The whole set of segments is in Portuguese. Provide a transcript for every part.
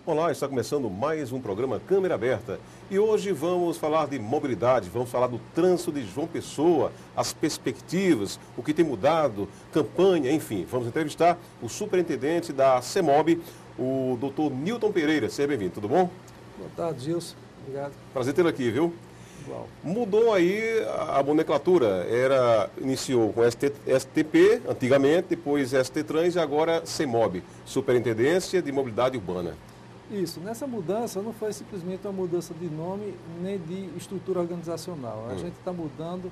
Olá, está começando mais um programa Câmera Aberta e hoje vamos falar de mobilidade, vamos falar do trânsito de João Pessoa, as perspectivas, o que tem mudado, campanha, enfim. Vamos entrevistar o superintendente da CEMOB, o doutor Nilton Pereira. Seja bem-vindo, tudo bom? Boa tarde, Gilson. Obrigado. Prazer tê-lo aqui, viu? Igual. Mudou aí a nomenclatura, iniciou com STP antigamente, depois ST-Trans e agora CEMOB, Superintendência de Mobilidade Urbana. Isso, nessa mudança não foi simplesmente uma mudança de nome nem de estrutura organizacional. A gente está mudando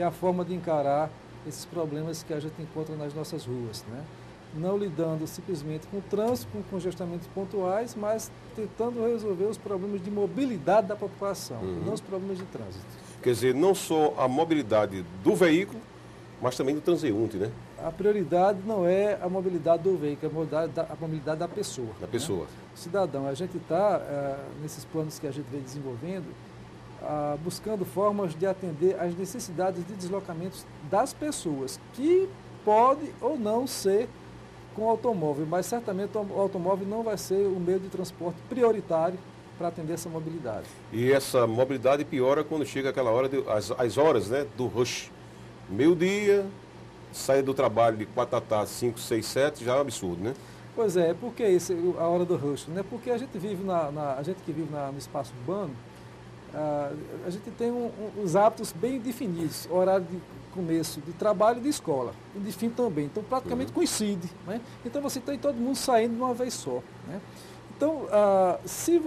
a forma de encarar esses problemas que a gente encontra nas nossas ruas, né? Não lidando simplesmente com o trânsito, com congestamentos pontuais, mas tentando resolver os problemas de mobilidade da população, não os problemas de trânsito. Quer dizer, não só a mobilidade do veículo, mas também do transeunte, né? A prioridade não é a mobilidade do veículo, é a mobilidade da pessoa. Da pessoa. Né? Cidadão, a gente está, nesses planos que a gente vem desenvolvendo, buscando formas de atender às necessidades de deslocamentos das pessoas, que pode ou não ser com automóvel, mas certamente o automóvel não vai ser o meio de transporte prioritário para atender essa mobilidade. E essa mobilidade piora quando chega aquela hora, as horas, né, do rush. Meio-dia, sair do trabalho de 4 da tarde, 5, 6, 7, já é um absurdo, né? Pois é, por que isso, a hora do rush? Né? Porque a gente vive a gente que vive no espaço urbano, a gente tem os hábitos bem definidos, horário de começo de trabalho e de escola, e de fim também. Então, praticamente coincide, né? Então, você tem todo mundo saindo de uma vez só, né? Então, se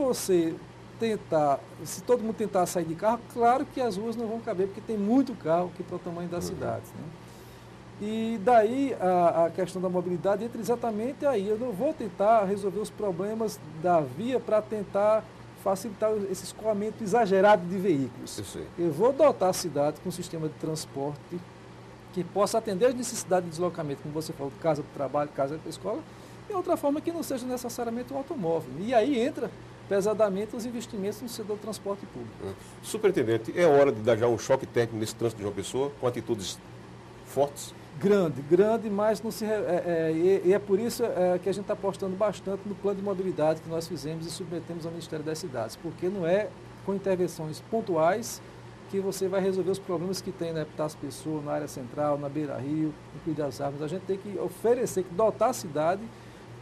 todo mundo tentar sair de carro, claro que as ruas não vão caber, porque tem muito carro aqui para o tamanho das cidades, né? E daí a questão da mobilidade entra exatamente aí. Eu não vou tentar resolver os problemas da via para tentar facilitar esse escoamento exagerado de veículos. Eu vou dotar a cidade com um sistema de transporte que possa atender as necessidades de deslocamento, como você falou, casa para o trabalho, casa para a escola, e outra forma que não seja necessariamente um automóvel. E aí entra pesadamente os investimentos no setor do transporte público. Superintendente, é hora de dar já um choque técnico nesse trânsito de João Pessoa, com atitudes fortes? Grande, mas não se, é por isso que a gente está apostando bastante no plano de mobilidade que nós fizemos e submetemos ao Ministério das Cidades, porque não é com intervenções pontuais que você vai resolver os problemas que tem na Epitácio Pessoa, na área central, na Beira-Rio, no Cuidado das Árvores. A gente tem que oferecer, que dotar a cidade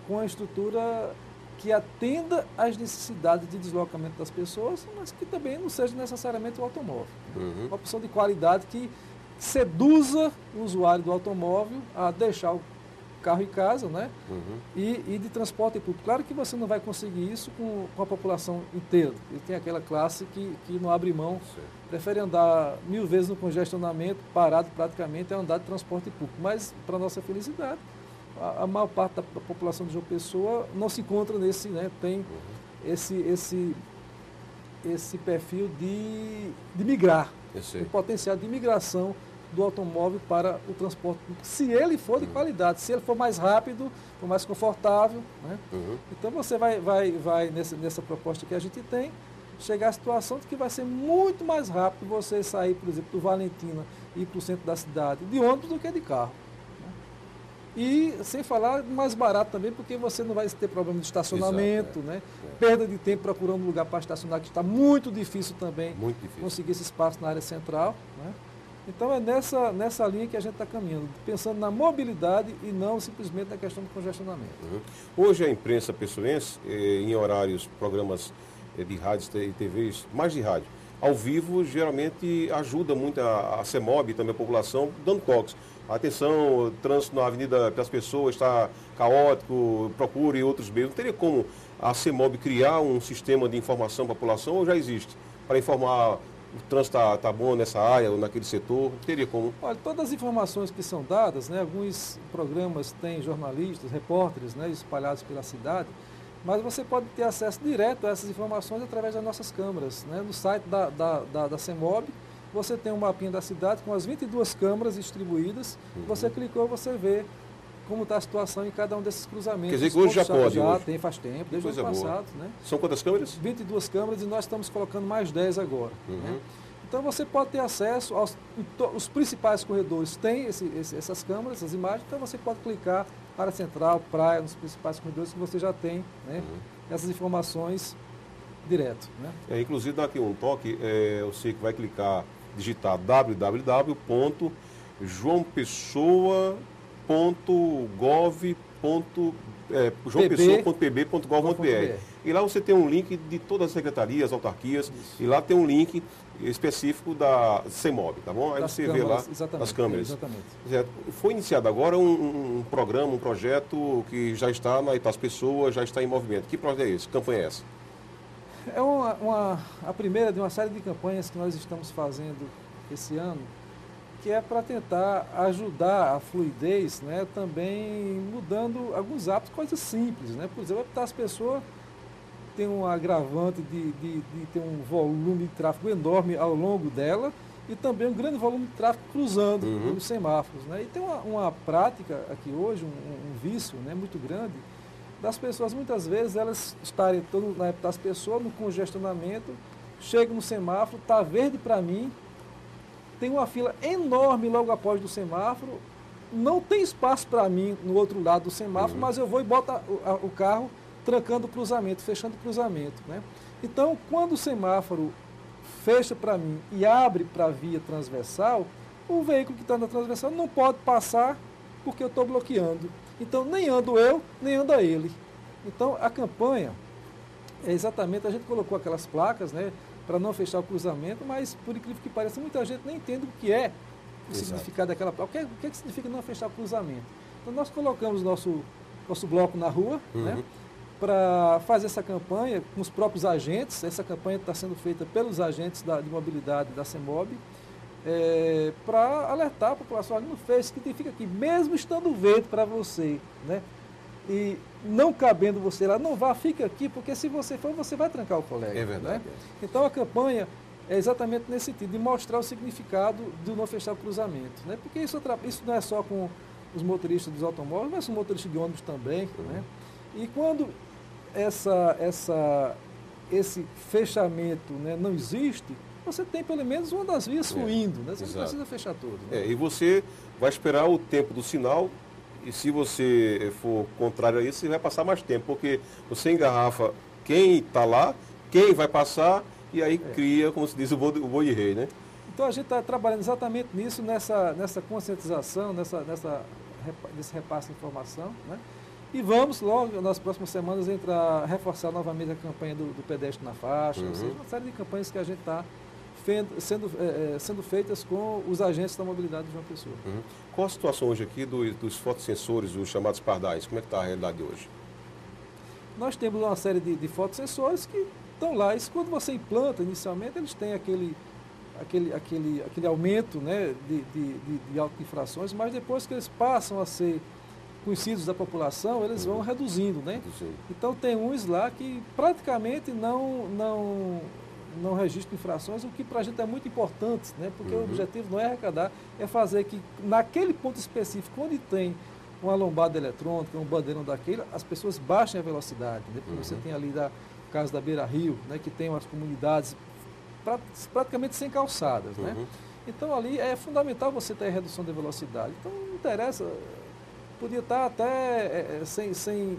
com a estrutura que atenda às necessidades de deslocamento das pessoas, mas que também não seja necessariamente o automóvel. Uma opção de qualidade que seduza o usuário do automóvel a deixar o carro em casa, né? E de transporte público. Claro que você não vai conseguir isso com a população inteira. E tem aquela classe que não abre mão, prefere andar 1000 vezes no congestionamento, parado praticamente, é andar de transporte público. Mas, para nossa felicidade, a maior parte da população de João Pessoa não se encontra nesse, né? Tem esse perfil de migrar, o potencial de migração do automóvel para o transporte público, se ele for de qualidade, se ele for mais rápido, for mais confortável, né? Então você vai nessa proposta que a gente tem, chegar à situação de que vai ser muito mais rápido você sair, por exemplo, do Valentina e ir para o centro da cidade, de ônibus do que de carro. E, sem falar, mais barato também, porque você não vai ter problema de estacionamento, né? Perda de tempo procurando lugar para estacionar, que está muito difícil também conseguir esse espaço na área central, né? Então é nessa linha que a gente está caminhando, pensando na mobilidade e não simplesmente na questão do congestionamento. Hoje a imprensa pessoense, em horários, programas de rádios e TVs, mais de rádio, ao vivo, geralmente ajuda muito a CEMOB e também a população, dando toques. Atenção, o trânsito na Avenida das Pessoas está caótico, procure outros meios. Não teria como a CEMOB criar um sistema de informação para a população ou já existe? Para informar o trânsito está bom nessa área ou naquele setor? Não teria como? Olha, todas as informações que são dadas, né, alguns programas têm jornalistas, repórteres, né, espalhados pela cidade, mas você pode ter acesso direto a essas informações através das nossas câmaras, né? No site da CEMOB, você tem um mapinha da cidade com as 22 câmaras distribuídas, você clicou, você vê como está a situação em cada um desses cruzamentos. Quer dizer que hoje já pode? Já tem, faz tempo, desde o ano passado, né? São quantas câmeras? 22 câmeras e nós estamos colocando mais 10 agora. Né? Então você pode ter acesso os principais corredores têm essas câmeras, essas imagens, então você pode clicar área central, praia, nos principais corredores que você já tem, né, essas informações direto. Né? Inclusive dá aqui um toque, você que vai clicar, digitar www.joaopessoa.pb.gov.br e lá você tem um link de todas as secretarias, autarquias, isso. E lá tem um link específico da CEMOB, tá bom? Aí das você câmeras, vê lá as câmeras. Exatamente. Foi iniciado agora um programa, um projeto que já está as pessoas, já está em movimento. Que projeto é esse? Que campanha é essa? É a primeira de uma série de campanhas que nós estamos fazendo esse ano, que é para tentar ajudar a fluidez, né, também mudando alguns hábitos, coisas simples. Né? Por exemplo, as pessoas têm um agravante de ter um volume de tráfego enorme ao longo dela e também um grande volume de tráfego cruzando os semáforos. Né? E tem uma prática aqui hoje, um vício, né, muito grande, das pessoas, muitas vezes, elas estarem na época das pessoas no congestionamento, chegam no semáforo, está verde para mim, tem uma fila enorme logo após do semáforo, não tem espaço para mim no outro lado do semáforo, mas eu vou e boto o carro trancando o cruzamento, fechando o cruzamento. Né? Então, quando o semáforo fecha para mim e abre para a via transversal, o veículo que está na transversal não pode passar porque eu estou bloqueando. Então, nem ando eu, nem anda ele. Então, a campanha, exatamente, a gente colocou aquelas placas, né, para não fechar o cruzamento, mas, por incrível que pareça, muita gente nem entende o que é o significado daquela placa. O que significa não fechar o cruzamento? Então, nós colocamos nosso bloco na rua, né, para fazer essa campanha com os próprios agentes. Essa campanha está sendo feita pelos agentes de mobilidade da CEMOB, para alertar a população, não fez, significa que mesmo estando verde para você, né, e não cabendo você lá, não vá, fica aqui, porque se você for, você vai trancar o colega. É verdade. Né? Então a campanha é exatamente nesse sentido, de mostrar o significado do não fechar o cruzamento. Né? Porque isso não é só com os motoristas dos automóveis, mas com os motoristas de ônibus também. Né? E quando esse fechamento, né, não existe, você tem pelo menos uma das vias fluindo, né? Você não precisa fechar tudo. Né? E você vai esperar o tempo do sinal, e se você for contrário a isso, você vai passar mais tempo, porque você engarrafa quem está lá, quem vai passar, e aí cria, como se diz, o boi de rei, né? Então a gente está trabalhando exatamente nisso, nessa conscientização, nesse repasse de informação, né? E vamos logo, nas próximas semanas, reforçar novamente a campanha do pedestre na faixa, ou seja, uma série de campanhas que a gente está sendo feitas com os agentes da mobilidade de João Pessoa. Qual a situação hoje aqui dos fotossensores, os chamados pardais? Como é que está a realidade hoje? Nós temos uma série de fotossensores que estão lá. Isso, quando você implanta inicialmente, eles têm aquele aumento, né, de auto-infrações, mas depois que eles passam a ser conhecidos da população, eles vão reduzindo, né? Então tem uns lá que praticamente não registram infrações, o que para a gente é muito importante, né? Porque o objetivo não é arrecadar, é fazer que naquele ponto específico, onde tem uma lombada eletrônica, um bandeirão daquele, as pessoas baixem a velocidade, né? Porque você tem ali o caso da Beira Rio, né, que tem umas comunidades praticamente sem calçadas, né? Então ali é fundamental você ter a redução da velocidade. Então não interessa, podia estar até sem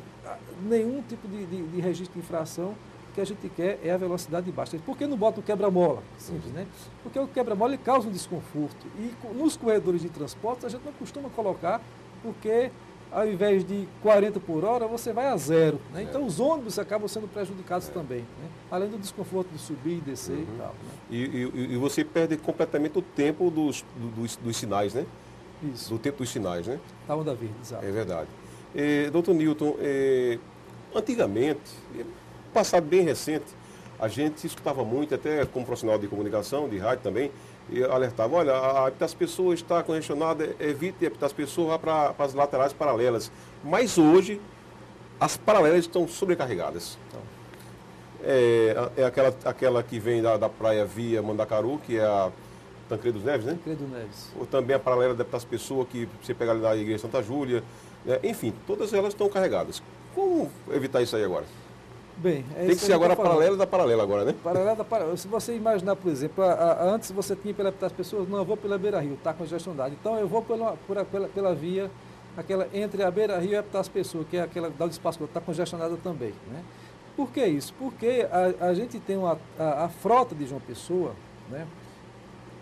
nenhum tipo de registro de infração. O que a gente quer é a velocidade baixa. Por que não bota o quebra-mola? Simples, né? Porque o quebra-mola causa um desconforto. E nos corredores de transporte a gente não costuma colocar, porque ao invés de 40 por hora, você vai a 0. Né? Então os ônibus acabam sendo prejudicados também. Né? Além do desconforto de subir e descer e tal. Né? E você perde completamente o tempo dos sinais, né? Isso. Do tempo dos sinais, né? Da onda verde, exato. É verdade. Doutor Newton, antigamente, passado bem recente, a gente escutava muito, até como profissional de comunicação, de rádio também, e alertava, olha, as pessoas está congestionada, evite as pessoas vá para as laterais paralelas. Mas hoje, as paralelas estão sobrecarregadas. Aquela que vem da praia via Mandacaru, que é a Tancredo Neves, né? Tancredo Neves. Ou também a paralela das pessoas que você pega ali na igreja Santa Júlia. Né? Enfim, todas elas estão carregadas. Como evitar isso aí agora? Bem, Tem que ser agora paralela da paralela agora, né? Paralela da paralela. Se você imaginar, por exemplo, antes você tinha pela as pessoas, não, eu vou pela Beira-Rio, está congestionado. Então eu vou pela via, aquela entre a Beira-Rio e a das pessoas, que é aquela da espaço, está congestionada também, né? Por que isso? Porque a gente tem a frota de João Pessoa, né,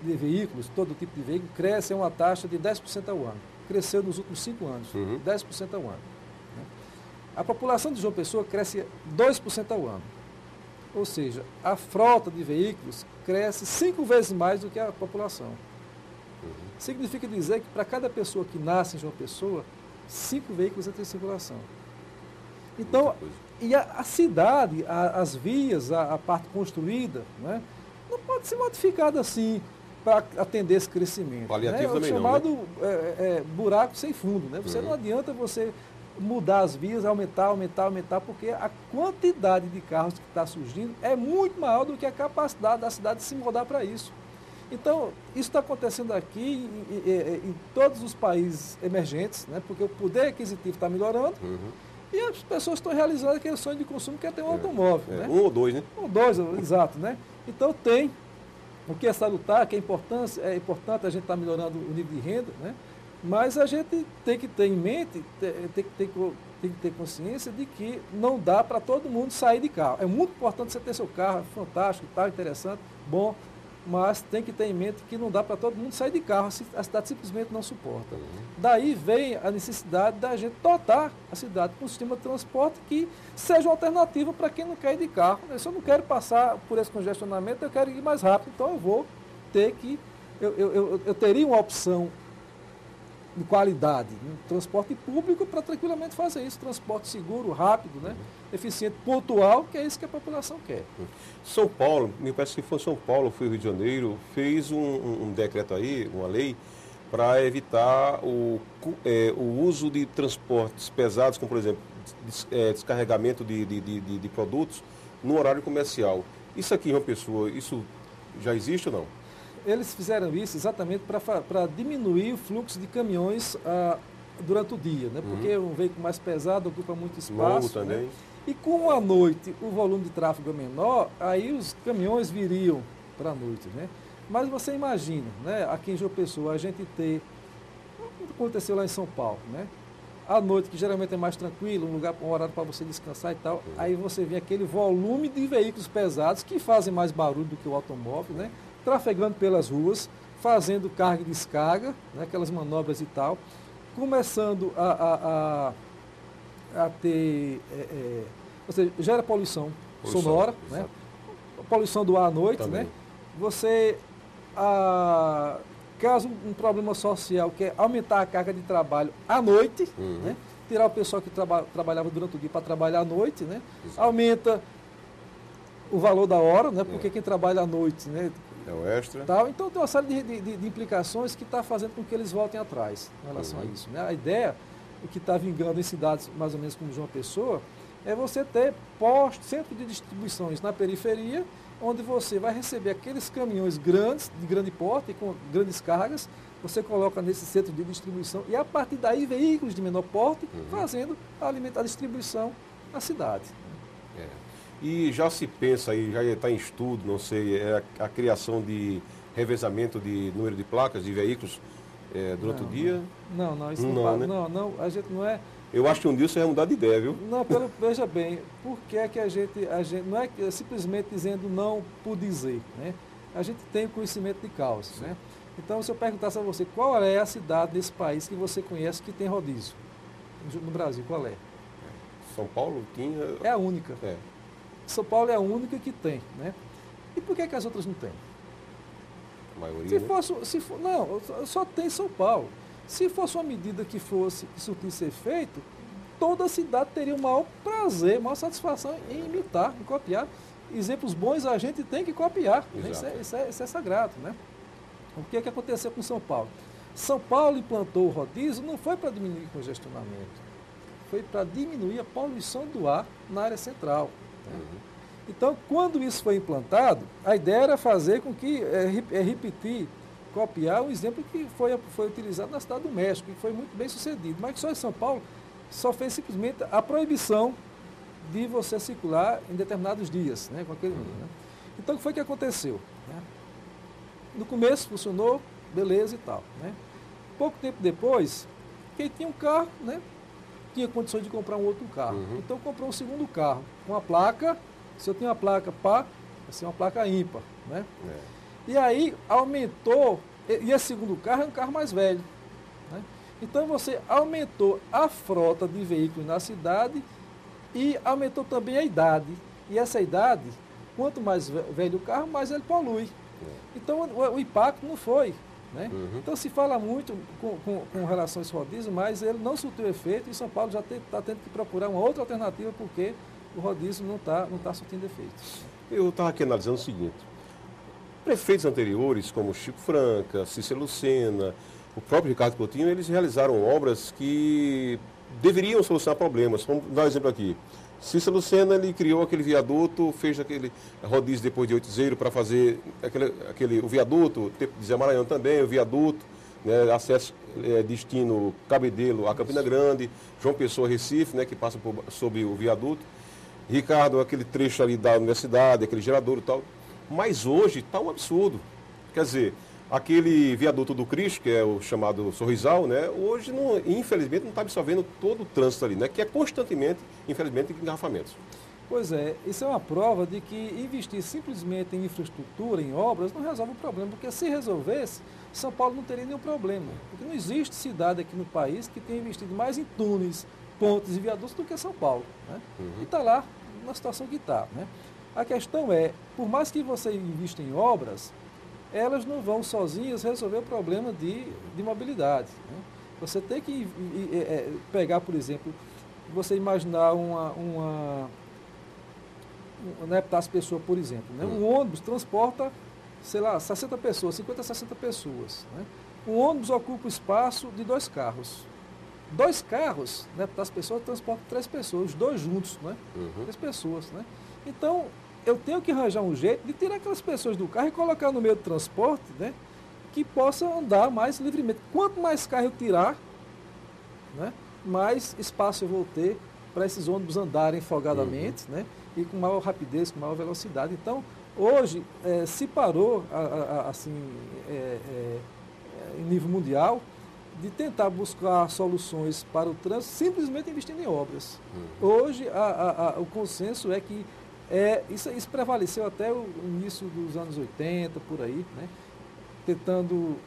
de veículos, todo tipo de veículo, cresce a uma taxa de 10% ao ano. Cresceu nos últimos 5 anos, 10% ao ano. Né? A população de João Pessoa cresce 2% ao ano. Ou seja, a frota de veículos cresce 5 vezes mais do que a população. Significa dizer que para cada pessoa que nasce em João Pessoa, 5 veículos entram em circulação. Então, e a cidade, as vias, a parte construída, né, não pode ser modificada assim para atender esse crescimento. Paliativo também chamado, não, né? Buraco sem fundo. Né? Você não adianta você mudar as vias, aumentar, porque a quantidade de carros que está surgindo é muito maior do que a capacidade da cidade de se moldar para isso. Então, isso está acontecendo aqui em todos os países emergentes, né? Porque o poder aquisitivo está melhorando e as pessoas estão realizando aquele sonho de consumo que é ter um automóvel. Né? Um ou dois, né? Um ou dois, exato. Né? Então, tem o que é salutar, que é importante a gente estar melhorando o nível de renda, né? Mas a gente tem que ter em mente, tem que ter consciência de que não dá para todo mundo sair de carro. É muito importante você ter seu carro, fantástico, tá, interessante, bom, mas tem que ter em mente que não dá para todo mundo sair de carro, a cidade simplesmente não suporta. Daí vem a necessidade da gente dotar a cidade com um sistema de transporte que seja uma alternativa para quem não quer ir de carro. Se eu não quero passar por esse congestionamento, eu quero ir mais rápido, então eu vou ter que, eu teria uma opção de qualidade, no transporte público para tranquilamente fazer isso, transporte seguro, rápido, né? Eficiente, pontual, que é isso que a população quer. São Paulo, me parece que foi São Paulo, foi Rio de Janeiro, fez um decreto aí, uma lei, para evitar o uso de transportes pesados, como por exemplo, descarregamento de produtos no horário comercial. Isso aqui, uma pessoa, isso já existe ou não? Eles fizeram isso exatamente para diminuir o fluxo de caminhões durante o dia, né? Porque um veículo mais pesado ocupa muito espaço. Longo também. Né? E com a noite o volume de tráfego é menor, aí os caminhões viriam para a noite, né? Mas você imagina, né? Aqui em João Pessoa, a gente ter, o que aconteceu lá em São Paulo, né? À noite, que geralmente é mais tranquilo, um horário para você descansar e tal, aí você vê aquele volume de veículos pesados que fazem mais barulho do que o automóvel, né? Trafegando pelas ruas, fazendo carga e descarga, né, aquelas manobras e tal, começando a ter, ou seja, gera poluição sonora, né? Poluição do ar à noite, né? Você, caso um problema social, que é aumentar a carga de trabalho à noite, né? Tirar o pessoal que trabalhava durante o dia para trabalhar à noite, né? Aumenta o valor da hora, né? Porque quem trabalha à noite, né? É o extra. Tal. Então tem uma série de implicações que está fazendo com que eles voltem atrás em relação a isso. Né? A ideia, o que está vingando em cidades mais ou menos como João Pessoa, é você ter centro de distribuições na periferia, onde você vai receber aqueles caminhões grandes, de grande porte, com grandes cargas, você coloca nesse centro de distribuição e a partir daí veículos de menor porte fazendo a distribuição na cidade. E já se pensa aí, já está em estudo, não sei, a criação de revezamento de número de placas de veículos durante o dia? Não, isso não, né? Não, a gente não é... Eu acho que um dia você vai mudar de ideia, viu? Não, veja bem, por que é que a gente não é simplesmente dizendo não por dizer, né? A gente tem conhecimento de causa, né? Então, se eu perguntasse a você, qual é a cidade desse país que você conhece que tem rodízio? No Brasil, qual é? São Paulo tinha... É a única. São Paulo é a única que tem, né? E por que as outras não têm? A maioria, não, só tem São Paulo. Se fosse uma medida que isso tinha que ser feito, toda a cidade teria o maior prazer, maior satisfação em imitar, em copiar. Exemplos bons a gente tem que copiar. Né? Isso é sagrado, né? O que aconteceu com São Paulo? São Paulo implantou o rodízio não foi para diminuir o congestionamento, foi para diminuir a poluição do ar na área central. Então, quando isso foi implantado, a ideia era fazer com que, repetir, copiar um exemplo que foi utilizado na cidade do México, que foi muito bem sucedido, mas que só em São Paulo só fez simplesmente a proibição de você circular em determinados dias, né, com aquele número. Né? Então, o que foi que aconteceu? Né? No começo funcionou, beleza e tal. Né? Pouco tempo depois, quem tinha um carro, né, tinha condições de comprar um outro carro. Então, comprou um segundo carro, com a placa, se eu tinha uma placa par, vai ser uma placa ímpar. Né? E aí, aumentou, e esse segundo carro é um carro mais velho. Né? Então, você aumentou a frota de veículos na cidade e aumentou também a idade. E essa idade, quanto mais velho o carro, mais ele polui. Então, o impacto não foi. Né? Então, se fala muito com relação a esse rodízio, mas ele não surtiu efeito e São Paulo já está tendo que procurar uma outra alternativa porque o rodízio não tá surtindo efeito. Eu estava aqui analisando o seguinte. Prefeitos anteriores, como Chico Franca, Cícero Lucena, o próprio Ricardo Coutinho, eles realizaram obras que deveriam solucionar problemas. Vamos dar um exemplo aqui. Cícero Lucena, ele criou aquele viaduto, fez aquele rodízio depois de Oitizeiro para fazer o viaduto, de Zé Maranhão também, o viaduto, né, acesso destino Cabedelo a Campina Grande, João Pessoa, Recife, né, que passa sob o viaduto. Ricardo, aquele trecho ali da universidade, aquele gerador e tal. Mas hoje está um absurdo. Quer dizer, aquele viaduto do Cristo, que é o chamado Sorrisal, né, hoje, infelizmente, não está absorvendo todo o trânsito ali, né, que é constantemente, infelizmente, engarrafamentos. Pois é, isso é uma prova de que investir simplesmente em infraestrutura, em obras, não resolve o problema, porque se resolvesse, São Paulo não teria nenhum problema. Porque não existe cidade aqui no país que tenha investido mais em túneis, pontes e viadutos do que São Paulo. Né? E está lá na situação que está. Né? A questão é, por mais que você invista em obras, elas não vão sozinhas resolver o problema de mobilidade. Né? Você tem que pegar, por exemplo, você imaginar as pessoas, por exemplo. Né? Um ônibus transporta, sei lá, 60 pessoas, 50 a 60 pessoas. Né? Um ônibus ocupa o espaço de 2 carros. 2 carros, né, as pessoas transportam 3 pessoas, os 2 juntos, né? 3 pessoas. Né? Então, eu tenho que arranjar um jeito de tirar aquelas pessoas do carro e colocar no meio do transporte, né, que possa andar mais livremente. Quanto mais carro eu tirar, né, mais espaço eu vou ter para esses ônibus andarem folgadamente, né, e com maior rapidez, com maior velocidade. Então, hoje, se parou, em nível mundial, de tentar buscar soluções para o trânsito simplesmente investindo em obras. Hoje, o consenso é que isso prevaleceu até o início dos anos 80, por aí, né? Tentando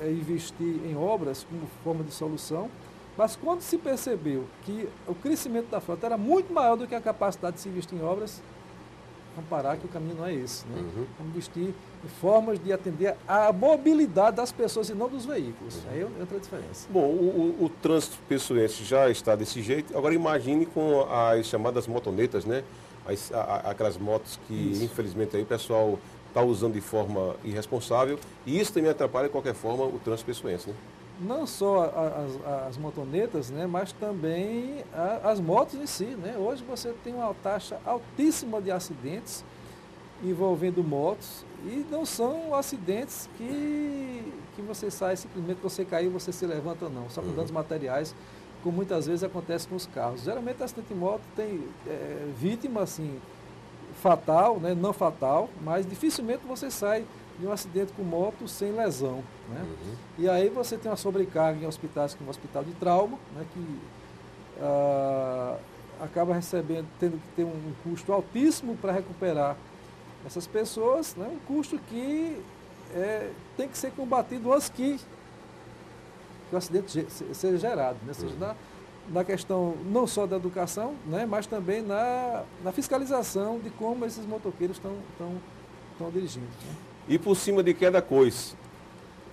investir em obras como forma de solução, mas quando se percebeu que o crescimento da frota era muito maior do que a capacidade de se investir em obras, vamos parar que o caminho não é esse. Né? Vamos investir em formas de atender à mobilidade das pessoas e não dos veículos. Aí entra a diferença. Bom, o trânsito pessoense já está desse jeito. Agora imagine com as chamadas motonetas, né? Aquelas motos que, infelizmente, aí o pessoal está usando de forma irresponsável. E isso também atrapalha, de qualquer forma, o trânsito pessoense, né? Não só as motonetas, né, mas também as motos em si. Né? Hoje você tem uma taxa altíssima de acidentes envolvendo motos e não são acidentes que você sai, simplesmente você caiu, você se levanta, não. Só com danos materiais, como muitas vezes acontece com os carros. Geralmente acidente de moto tem vítima assim, fatal, né, não fatal, mas dificilmente você sai de um acidente com moto sem lesão. Né? E aí você tem uma sobrecarga em hospitais, como o hospital de trauma, né, que acaba tendo que ter um custo altíssimo para recuperar essas pessoas, né, um custo que tem que ser combatido antes que o acidente seja gerado, né? Seja na questão não só da educação, né, mas também na fiscalização de como esses motoqueiros estão dirigindo. Né? E por cima de cada coisa,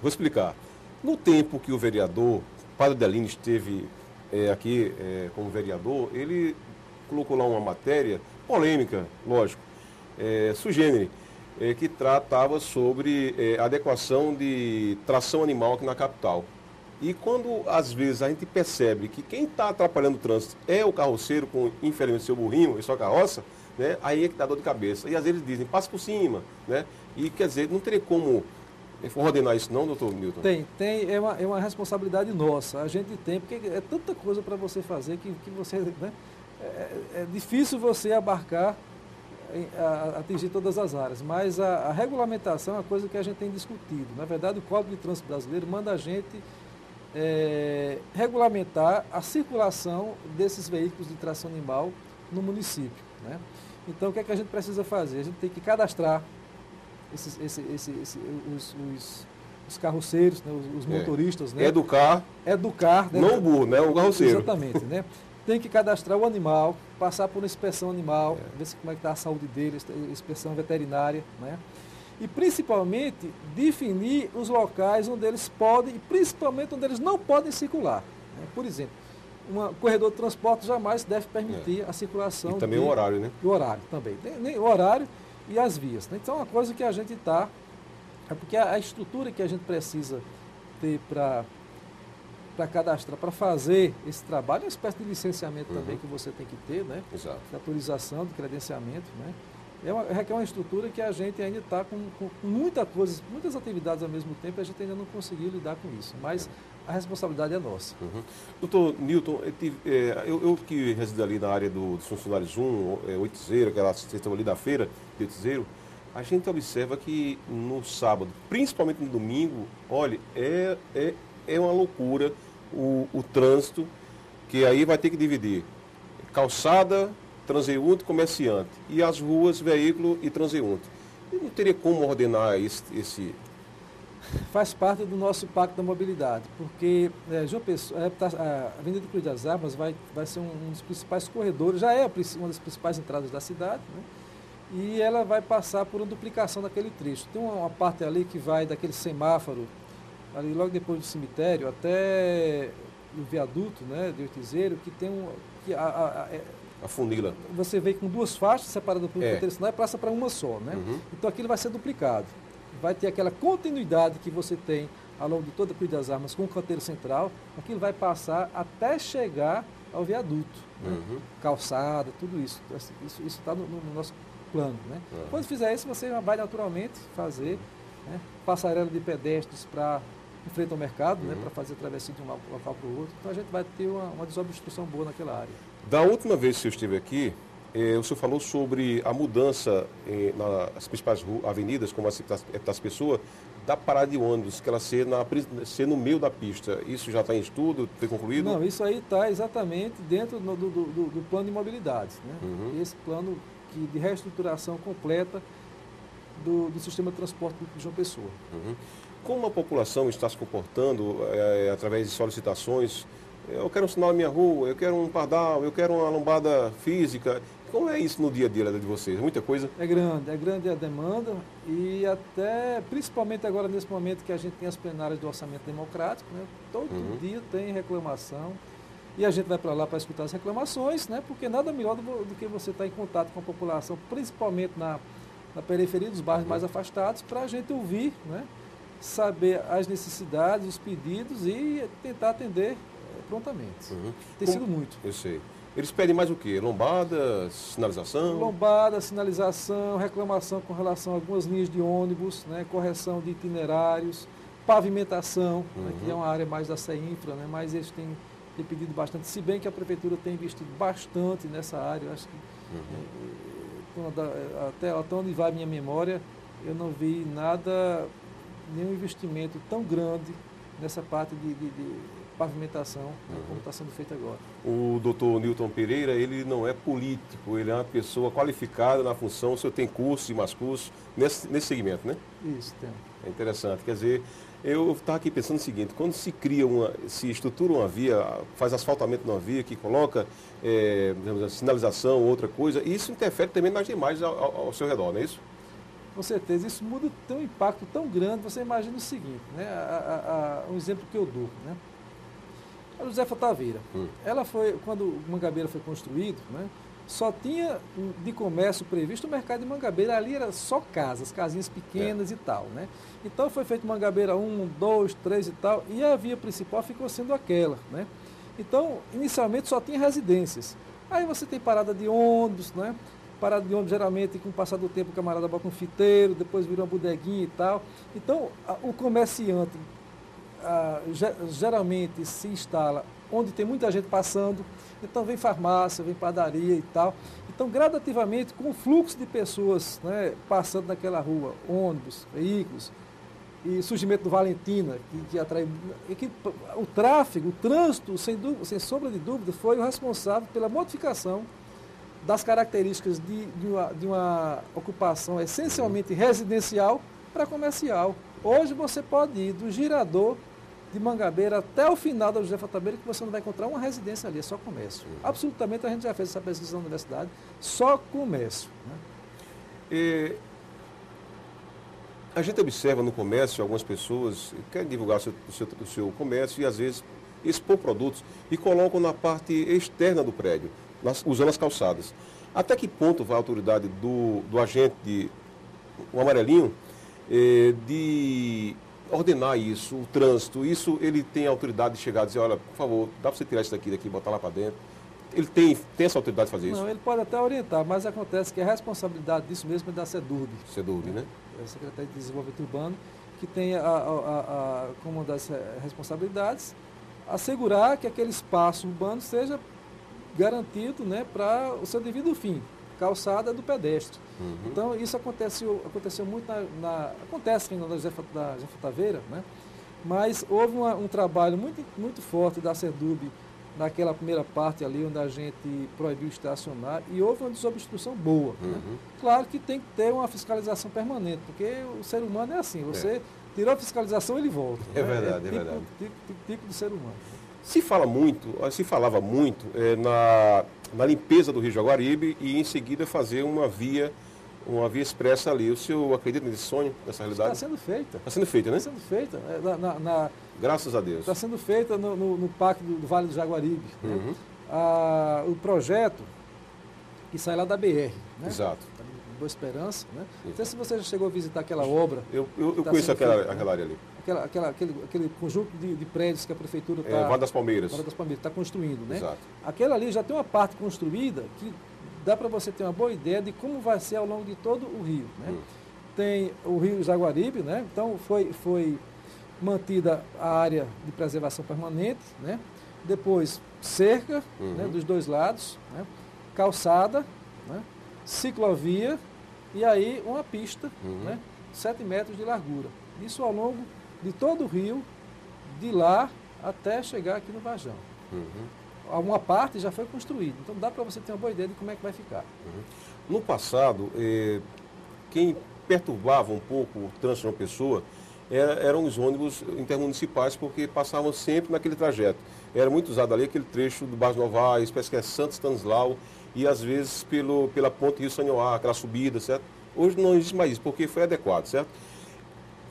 vou explicar. No tempo que o vereador Padre Adelino esteve aqui como vereador, ele colocou lá uma matéria polêmica, lógico, sui generis, que tratava sobre adequação de tração animal aqui na capital. E quando, às vezes, a gente percebe que quem está atrapalhando o trânsito é o carroceiro com, infelizmente, seu burrinho e sua carroça, né, aí é que dá dor de cabeça. E às vezes eles dizem, passa por cima, né? E quer dizer, não teria como ordenar isso não, doutor Milton? Tem. É uma responsabilidade nossa. A gente tem, porque é tanta coisa para você fazer que você, né, é difícil você abarcar, atingir todas as áreas, mas a regulamentação é uma coisa que a gente tem discutido. Na verdade, o Código de Trânsito Brasileiro manda a gente regulamentar a circulação desses veículos de tração animal no município, né? Então, o que é que a gente precisa fazer? A gente tem que cadastrar os carroceiros, né? Os motoristas. Né? Educar, né? Não o burro, né? O carroceiro. Exatamente, né? Tem que cadastrar o animal, passar por uma inspeção animal, ver como é que está a saúde dele, inspeção veterinária, né? E principalmente definir os locais onde eles podem e principalmente onde eles não podem circular, né? Por exemplo, um corredor de transporte jamais deve permitir a circulação. E também o horário, né? O horário também. O horário e as vias, né? Então é uma coisa que a gente está... É porque a estrutura que a gente precisa ter para cadastrar, para fazer esse trabalho, é uma espécie de licenciamento também que você tem que ter, né? Exato. De autorização, de credenciamento, né? Requer uma estrutura que a gente ainda está com muita coisa, muitas atividades ao mesmo tempo, e a gente ainda não conseguiu lidar com isso. Mas a responsabilidade é nossa. Doutor Newton, eu que resido ali na área dos funcionários 80, aquela assistência ali da feira de 80, a gente observa que no sábado, principalmente no domingo, olha, é uma loucura o trânsito, que aí vai ter que dividir calçada, transeunte, comerciante, e as ruas, veículo e transeunte. E não teria como ordenar esse... Faz parte do nosso Pacto da Mobilidade, porque João Pessoa, a Avenida Cruz das Armas vai ser um dos principais corredores, já é uma das principais entradas da cidade, né? E ela vai passar por uma duplicação daquele trecho. Tem uma parte ali que vai daquele semáforo, ali logo depois do cemitério, até o viaduto, né, de Oitizeiro, que tem a funila. Você vê com duas faixas separadas por um canteiro sinal e passa para uma só, né? Então aquilo vai ser duplicado. Vai ter aquela continuidade que você tem ao longo de toda a Cruz das Armas com o canteiro central, aquilo vai passar até chegar ao viaduto, né? Calçada, tudo isso. Isso está no nosso plano, né? Quando fizer isso, você vai naturalmente fazer, né, passarela de pedestres para em frente ao mercado, né, para fazer travessia de um local para o outro. Então a gente vai ter uma desobstrução boa naquela área. Da última vez que eu estive aqui, o senhor falou sobre a mudança nas principais avenidas, como a das Pessoas, da parada de ônibus, que ela ser no meio da pista. Isso já está em estudo? Foi concluído? Não, isso aí está exatamente dentro do plano de mobilidade, né? Esse plano de reestruturação completa do sistema de transporte público de João Pessoa. Como a população está se comportando através de solicitações? Eu quero um sinal na minha rua, eu quero um pardal, eu quero uma lombada física. Como é isso no dia a dia de vocês? Muita coisa? É grande a demanda e até, principalmente agora nesse momento que a gente tem as plenárias do orçamento democrático, né? Todo dia tem reclamação e a gente vai para lá para escutar as reclamações, né? Porque nada melhor do que você estar em contato com a população, principalmente na periferia dos bairros mais afastados, para a gente ouvir, né? Saber as necessidades, os pedidos e tentar atender prontamente. Tem sido muito. Eu sei. Eles pedem mais o quê? Lombada, sinalização? Lombada, sinalização, reclamação com relação a algumas linhas de ônibus, né, correção de itinerários, pavimentação, né, que é uma área mais da CEINFRA, né, mas eles têm pedido bastante, se bem que a Prefeitura tem investido bastante nessa área. Eu acho que até onde vai a minha memória, eu não vi nenhum investimento tão grande nessa parte de pavimentação, né, como está sendo feito agora. O doutor Newton Pereira, ele não é político, ele é uma pessoa qualificada na função, o senhor tem curso e mais curso nesse segmento, né? Isso, tem. É interessante, quer dizer, eu estava aqui pensando o seguinte, quando se se estrutura uma via, faz asfaltamento numa via, que coloca sinalização, outra coisa, isso interfere também nas demais ao seu redor, não é isso? Com certeza, isso tem um impacto tão grande, você imagina o seguinte, né? Um exemplo que eu dou, né? A Josefa Taveira, ela quando o Mangabeira foi construído, né, só tinha de comércio previsto o mercado de Mangabeira, ali era só casas, casinhas pequenas e tal, né? Então foi feito Mangabeira 1, 2, 3 e tal, e a via principal ficou sendo aquela, né? Então, inicialmente só tinha residências. Aí você tem parada de ônibus, né? Parada de ônibus geralmente com o passar do tempo o camarada bota um fiteiro, depois vira uma bodeguinha e tal. Então, o comerciante geralmente se instala onde tem muita gente passando. Então vem farmácia, vem padaria e tal. Então, gradativamente, com o fluxo de pessoas, né, passando naquela rua, ônibus, veículos, e surgimento do Valentina, que atrai... o tráfego, o trânsito, sem sombra de dúvida, foi o responsável pela modificação das características de uma ocupação essencialmente residencial para comercial. Hoje você pode ir do Girador de Mangabeira até o final da José Fatabeira, que você não vai encontrar uma residência ali, é só comércio. Absolutamente, a gente já fez essa pesquisa na universidade, só comércio. Né? A gente observa no comércio algumas pessoas que querem divulgar o seu comércio e às vezes expor produtos e colocam na parte externa do prédio, usando as calçadas. Até que ponto vai a autoridade do agente, o amarelinho, de ordenar isso, o trânsito, isso ele tem a autoridade de chegar e dizer, olha, por favor, dá para você tirar isso daqui e botar lá para dentro? Ele tem essa autoridade de fazer isso? Não, ele pode até orientar, mas acontece que a responsabilidade disso mesmo é da SEDURB. SEDURB, né? É a Secretaria de Desenvolvimento Urbano, que tem como uma das responsabilidades assegurar que aquele espaço urbano seja garantido, né, para o seu devido fim, calçada do pedestre. Então, isso aconteceu muito acontece ainda na José Fataveira, né? Mas houve um trabalho muito forte da SEDURB naquela primeira parte ali, onde a gente proibiu estacionar, e houve uma desobstrução boa. Né? Claro que tem que ter uma fiscalização permanente, porque o ser humano é assim, você tirou a fiscalização, ele volta. É verdade, é verdade. Tipo de ser humano. Se falava muito na limpeza do Rio Jaguaribe e em seguida fazer uma via expressa ali. O senhor acredita nesse sonho, nessa realidade? Está sendo feita. Está sendo feita, né? Está sendo feita. Graças a Deus. Está sendo feita no Parque do Vale do Jaguaribe. Né? O projeto que sai lá da BR. Né? Exato. Boa Esperança. Né? Não sei se você já chegou a visitar aquela obra. Eu conheço aquela área ali. Aquele conjunto de prédios que a Prefeitura está... Vale das Palmeiras. Vale das Palmeiras, está construindo. Né? Exato. Aquela ali já tem uma parte construída que dá para você ter uma boa ideia de como vai ser ao longo de todo o rio. Né? Tem o Rio Jaguaribe, né? Então foi mantida a área de preservação permanente, né? Depois cerca, né, dos dois lados, né? Calçada, né? Ciclovia e aí uma pista, né? 7 metros de largura. Isso ao longo de todo o rio, de lá até chegar aqui no Varjão. Uma parte já foi construída, então dá para você ter uma boa ideia de como é que vai ficar. No passado, quem perturbava um pouco o trânsito de uma pessoa eram os ônibus intermunicipais, porque passavam sempre naquele trajeto. Era muito usado ali aquele trecho do Bairro Novaes, parece que é Santo Stanislau, e às vezes pela ponte Rio Sanhoá, aquela subida, certo? Hoje não existe mais isso, porque foi adequado, certo?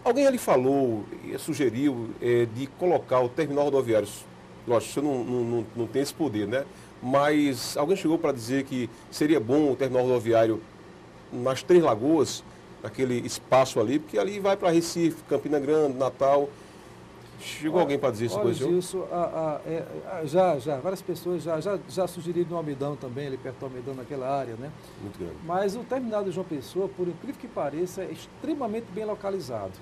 Alguém ali falou, sugeriu de colocar o terminal rodoviário. Lógico, você não tem esse poder, né? Mas alguém chegou para dizer que seria bom o terminal rodoviário nas Três Lagoas, naquele espaço ali, porque ali vai para Recife, Campina Grande, Natal. Chegou alguém para dizer isso? Olha, Gilson, já, várias pessoas já sugeriram no Almedão também, ali perto do Almedão, naquela área, né? Muito grande. Mas o terminal de João Pessoa, por incrível que pareça, é extremamente bem localizado.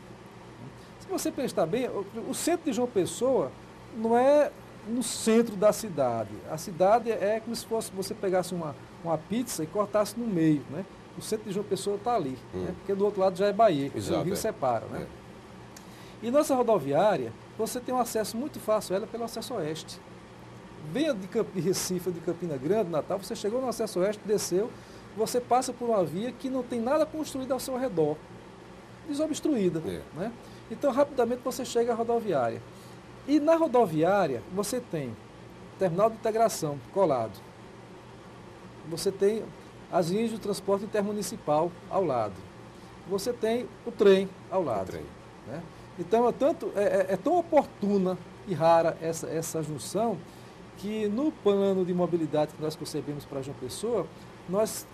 Se você prestar bem, o centro de João Pessoa não é no centro da cidade. A cidade é como se fosse você pegasse uma pizza e cortasse no meio, né? O centro de João Pessoa está ali, né? Porque do outro lado já é Bahia, exato, o rio separa, né? E nossa rodoviária, você tem um acesso muito fácil a ela pelo acesso oeste. Venha de Recife, de Campina Grande, Natal, você chegou no acesso oeste, desceu, você passa por uma via que não tem nada construído ao seu redor, desobstruída, né? Então, rapidamente você chega à rodoviária. E na rodoviária, você tem terminal de integração colado. Você tem as linhas de transporte intermunicipal ao lado. Você tem o trem ao lado. Né? Então, é tão oportuna e rara essa junção que no plano de mobilidade que nós concebemos para João Pessoa, nós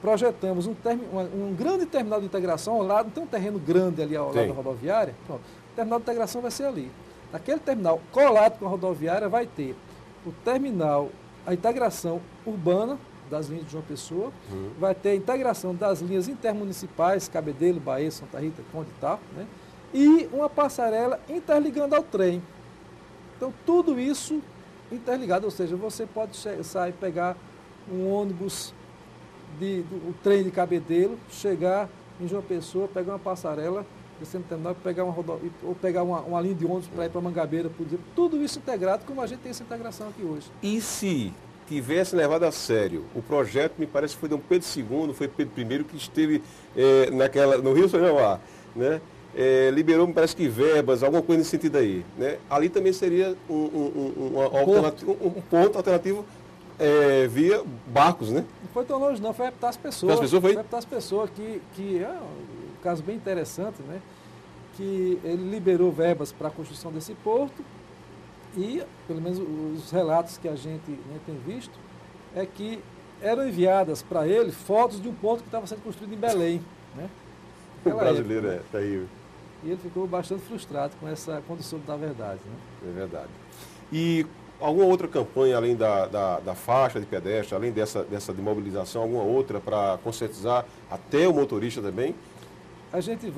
projetamos um grande terminal de integração ao lado, tem um terreno grande ali ao lado da rodoviária. Pronto. O terminal de integração vai ser ali. Naquele terminal colado com a rodoviária vai ter o terminal, a integração urbana das linhas de João Pessoa, vai ter a integração das linhas intermunicipais, Cabedelo, Bahia, Santa Rita, Conde e tal, né? E uma passarela interligando ao trem. Então tudo isso interligado, ou seja, você pode sair, pegar um ônibus, o trem de Cabedelo, chegar em João Pessoa, pegar uma passarela, descendo terminal, pegar ou pegar uma linha de ônibus para ir para Mangabeira, por exemplo. Tudo isso integrado, como a gente tem essa integração aqui hoje. E se tivesse levado a sério o projeto, me parece que foi Dom Pedro II, foi Pedro I que esteve no Rio São João, né? Liberou, me parece que verbas, alguma coisa nesse sentido aí. Né? Ali também seria um ponto alternativo via barcos, né? Não foi tão longe não, foi Epitácio Pessoa. Foi Epitácio Pessoa, que é um caso bem interessante, né? Que ele liberou verbas para a construção desse porto e, pelo menos os relatos que a gente, né, tem visto, é que eram enviadas para ele fotos de um porto que estava sendo construído em Belém, né? O brasileiro está aí. E ele ficou bastante frustrado com essa condição da verdade. Né? É verdade. E alguma outra campanha, além da faixa de pedestre, além dessa de mobilização, alguma outra para conscientizar até o motorista também? A gente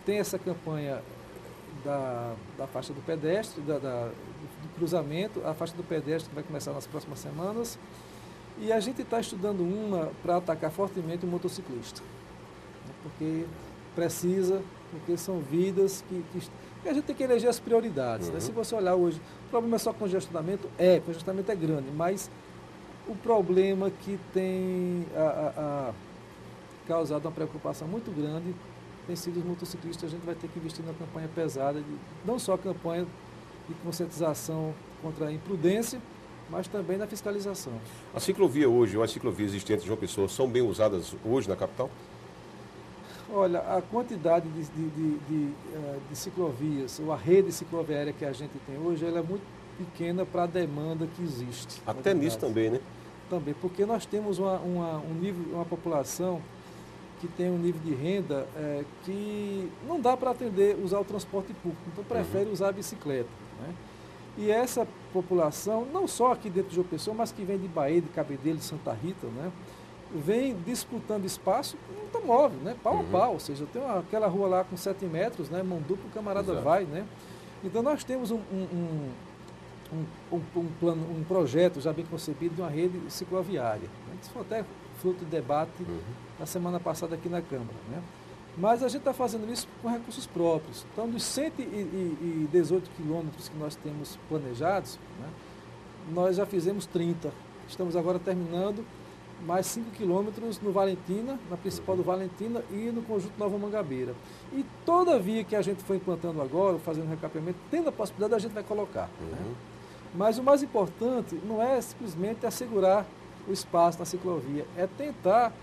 tem essa campanha da faixa do pedestre, do cruzamento, a faixa do pedestre que vai começar nas próximas semanas. E a gente está estudando uma para atacar fortemente o motociclista. Porque porque são vidas que a gente tem que eleger as prioridades. Né? Se você olhar hoje, o problema é só congestionamento? Congestionamento é grande, mas o problema que tem causado uma preocupação muito grande tem sido os motociclistas. A gente vai ter que investir numa campanha pesada, não só a campanha de conscientização contra a imprudência, mas também na fiscalização. A ciclovia hoje, ou as ciclovias existentes de João Pessoa, são bem usadas hoje na capital? Olha, a quantidade de ciclovias, ou a rede cicloviária que a gente tem hoje, ela é muito pequena para a demanda que existe. Até nisso também, né? Também, porque nós temos uma população que tem um nível de renda que não dá para usar o transporte público, então prefere usar a bicicleta. Né? E essa população, não só aqui dentro de João Pessoa, mas que vem de Bahia, de Cabedelo, de Santa Rita, né? Vem disputando espaço com automóvel, né? Pau a pau, ou seja, tem aquela rua lá com 7 metros, né? Mão dupla, o camarada vai, né? Então nós temos um projeto já bem concebido de uma rede cicloviária. Né? Isso foi até fruto de debate na semana passada aqui na Câmara, né? Mas a gente está fazendo isso com recursos próprios. Então, dos 118 quilômetros que nós temos planejados, né? Nós já fizemos 30. Estamos agora terminando mais 5 quilômetros no Valentina, na principal do Valentina e no conjunto Nova Mangabeira. E toda via que a gente for implantando agora, fazendo recapeamento, tendo a possibilidade, a gente vai colocar. Né? Mas o mais importante não é simplesmente assegurar o espaço na ciclovia, é tentar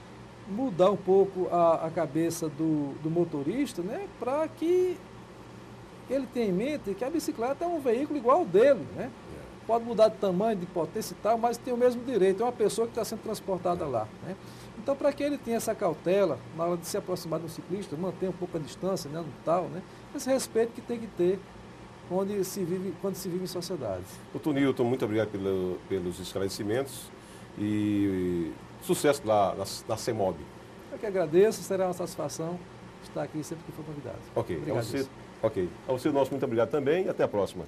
mudar um pouco a cabeça do motorista, né? Para que ele tenha em mente que a bicicleta é um veículo igual ao dele, né? Pode mudar de tamanho, de potência e tal, mas tem o mesmo direito, é uma pessoa que está sendo transportada lá. Né? Então, para que ele tenha essa cautela, na hora de se aproximar de um ciclista, manter um pouco a distância, né, no tal, né? Esse respeito que tem que ter quando se vive em sociedade. Doutor Nilton, muito obrigado pelos esclarecimentos e sucesso lá na CEMOB. Eu que agradeço, será uma satisfação estar aqui sempre que for convidado. Ok, a você nosso muito obrigado também e até a próxima.